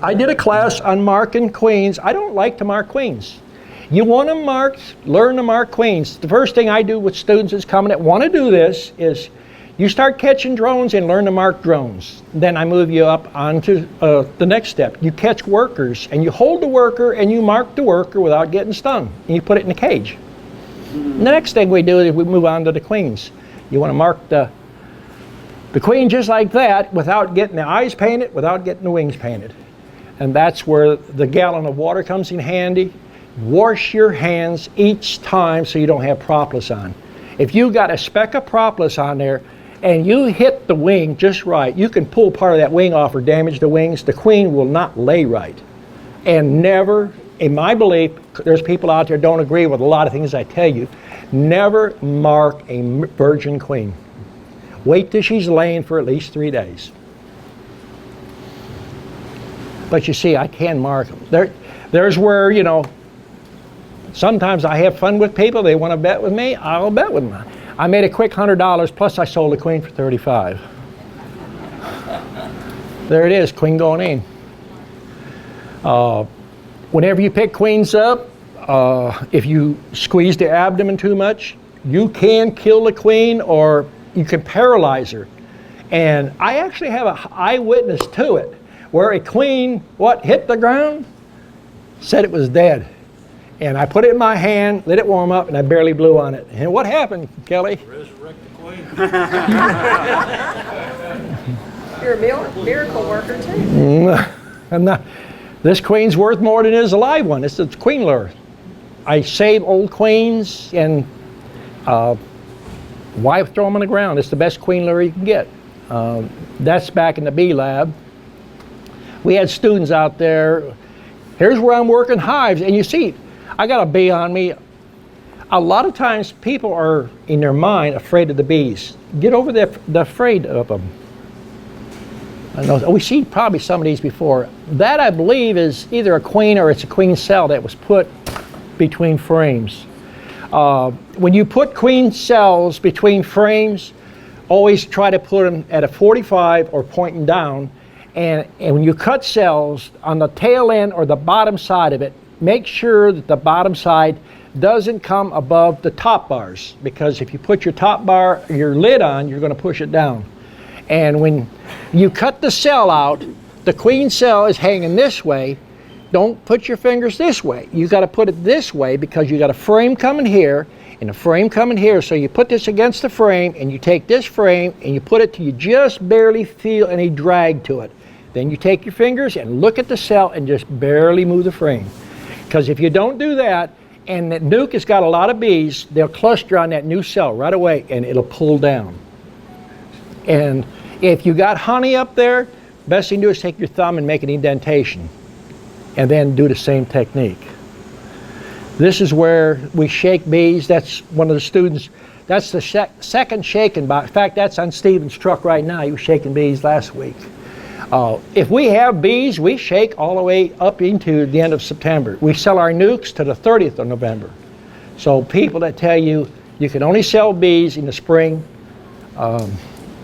I did a class on marking queens. I don't like to mark queens. You want to learn to mark queens. The first thing I do with students is coming that want to do this is you start catching drones and learn to mark drones. Then I move you up onto the next step. You catch workers and you hold the worker and you mark the worker without getting stung. And you put it in a cage. The next thing we do is we move on to the queens. You want to mark the queen just like that without getting the eyes painted, without getting the wings painted. And that's where the gallon of water comes in handy. Wash your hands each time so you don't have propolis on. If you got a speck of propolis on there and you hit the wing just right, you can pull part of that wing off or damage the wings. The queen will not lay right. And never, in my belief, there's people out there don't agree with a lot of things I tell you, never mark a virgin queen. Wait till she's laying for at least 3 days. But you see, I can mark them. There's where, you know, sometimes I have fun with people. They want to bet with me. I'll bet with them. I made a quick $100, plus I sold the queen for $35. There it is, queen going in. Whenever you pick queens up, if you squeeze the abdomen too much, you can kill the queen or you can paralyze her. And I actually have an eyewitness to it, where a queen, hit the ground, said it was dead. And I put it in my hand, let it warm up, and I barely blew on it. And what happened, Kelly? Resurrect the queen. You're a miracle worker, too. I'm not. This queen's worth more than it is a live one. It's a queen lure. I save old queens and why throw them on the ground? It's the best queen lure you can get. That's back in the bee lab. We had students out there. Here's where I'm working hives, and you see, I got a bee on me. A lot of times people are, in their mind, afraid of the bees. Get over the afraid of them. I know, we've seen probably some of these before. That, I believe, is either a queen or it's a queen cell that was put between frames. When you put queen cells between frames, always try to put them at a 45 or pointing down. And when you cut cells on the tail end or the bottom side of it, make sure that the bottom side doesn't come above the top bars, because if you put your top bar, your lid on, you're going to push it down. And when you cut the cell out, the queen cell is hanging this way. Don't put your fingers this way. You got to put it this way because you got a frame coming here and a frame coming here. So you put this against the frame and you take this frame and you put it till you just barely feel any drag to it. Then you take your fingers and look at the cell and just barely move the frame. Because if you don't do that, and that nuke has got a lot of bees, they'll cluster on that new cell right away and it'll pull down. And if you got honey up there, best thing to do is take your thumb and make an indentation. And then do the same technique. This is where we shake bees. That's one of the students. That's the second shaking box. In fact, that's on Stephen's truck right now. He was shaking bees last week. If we have bees, we shake all the way up into the end of September. We sell our nukes to the 30th of November. So people that tell you you can only sell bees in the spring, I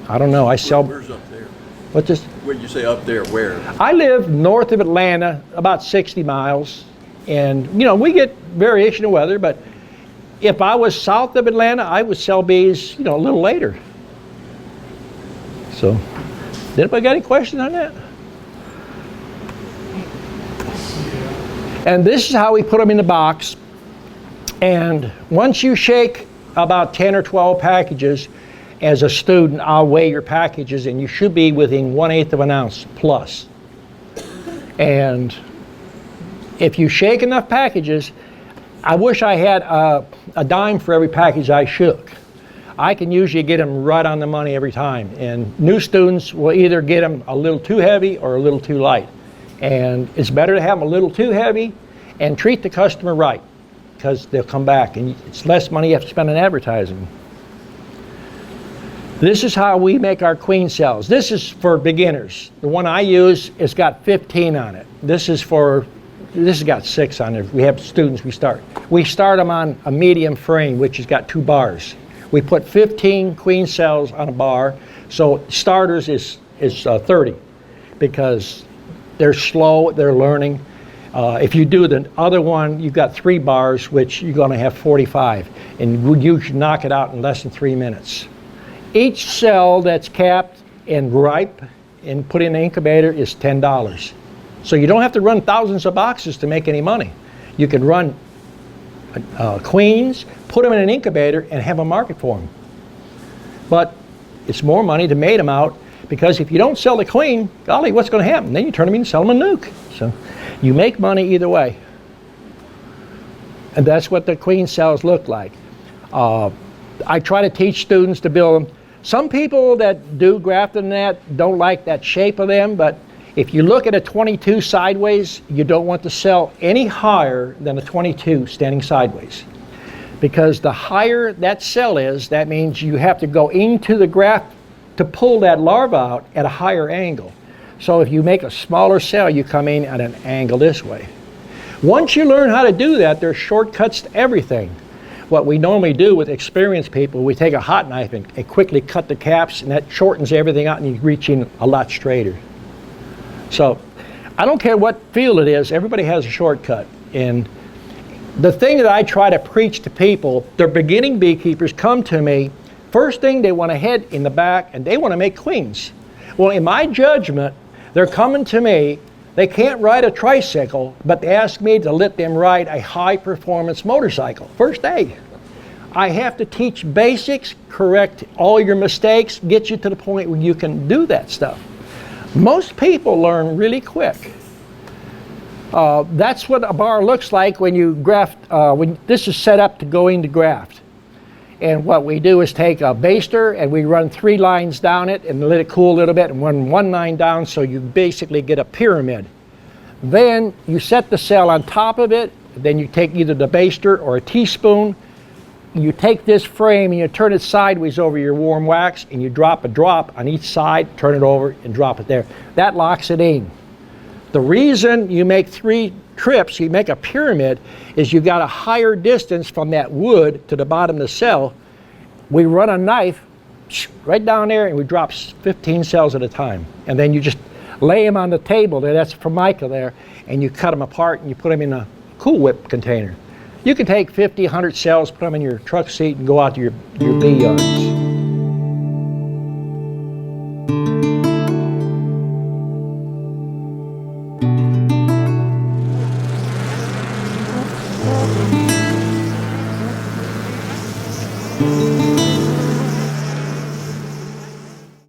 don't know. I sell. Where's up there? What's this? Where'd you say up there? Where? I live north of Atlanta, about 60 miles. And, you know, we get variation of weather, but if I was south of Atlanta, I would sell bees, you know, a little later. So, did anybody got any questions on that? And this is how we put them in the box. And once you shake about 10 or 12 packages, as a student, I'll weigh your packages, and you should be within 1/8 of an ounce plus. And if you shake enough packages, I wish I had a dime for every package I shook. I can usually get them right on the money every time. And new students will either get them a little too heavy or a little too light. And it's better to have them a little too heavy and treat the customer right, because they'll come back, and it's less money you have to spend on advertising. This is how we make our queen cells. This is for beginners. The one I use has got 15 on it. This has got 6 on it. We have students we start them on a medium frame, which has got 2 bars. We put 15 queen cells on a bar, so starters is 30, because They're slow, they're learning. If you do the other one, you've got 3 bars, which you're going to have 45, and you should knock it out in less than 3 minutes. Each cell that's capped and ripe and put in an incubator is $10. So you don't have to run thousands of boxes to make any money. You can run queens, put them in an incubator, and have a market for them. But it's more money to mate them out, because if you don't sell the queen, golly, what's going to happen? Then you turn them in and sell them a nuke. So you make money either way. And that's what the queen cells look like. I try to teach students to build them. Some people that do grafting and that don't like that shape of them, but if you look at a 22 sideways, you don't want to sell any higher than a 22 standing sideways. Because the higher that cell is, that means you have to go into the graft to pull that larva out at a higher angle. So if you make a smaller cell, you come in at an angle this way. Once you learn how to do that, there's shortcuts to everything. What we normally do with experienced people, we take a hot knife and quickly cut the caps, and that shortens everything out, and you reach in a lot straighter. So I don't care what field it is, everybody has a shortcut. And the thing that I try to preach to people, they're beginning beekeepers, come to me, first thing they want to head in the back, and they want to make queens. Well, in my judgment, they're coming to me, they can't ride a tricycle, but they ask me to let them ride a high-performance motorcycle. First aid. I have to teach basics, correct all your mistakes, get you to the point where you can do that stuff. Most people learn really quick. That's what a bar looks like when you graft, when this is set up to go into graft. And what we do is take a baster and we run 3 lines down it and let it cool a little bit and run 1 line down, so you basically get a pyramid. Then you set the cell on top of it, then you take either the baster or a teaspoon, you take this frame and you turn it sideways over your warm wax, and you drop a drop on each side, turn it over and drop it there. That locks it in. The reason you make 3 trips, you make a pyramid, is you got a higher distance from that wood to the bottom of the cell. We run a knife right down there and we drop 15 cells at a time. And then you just lay them on the table there, that's Formica there, and you cut them apart and you put them in a Cool Whip container. You can take 50, 100 cells, put them in your truck seat and go out to your bee yards.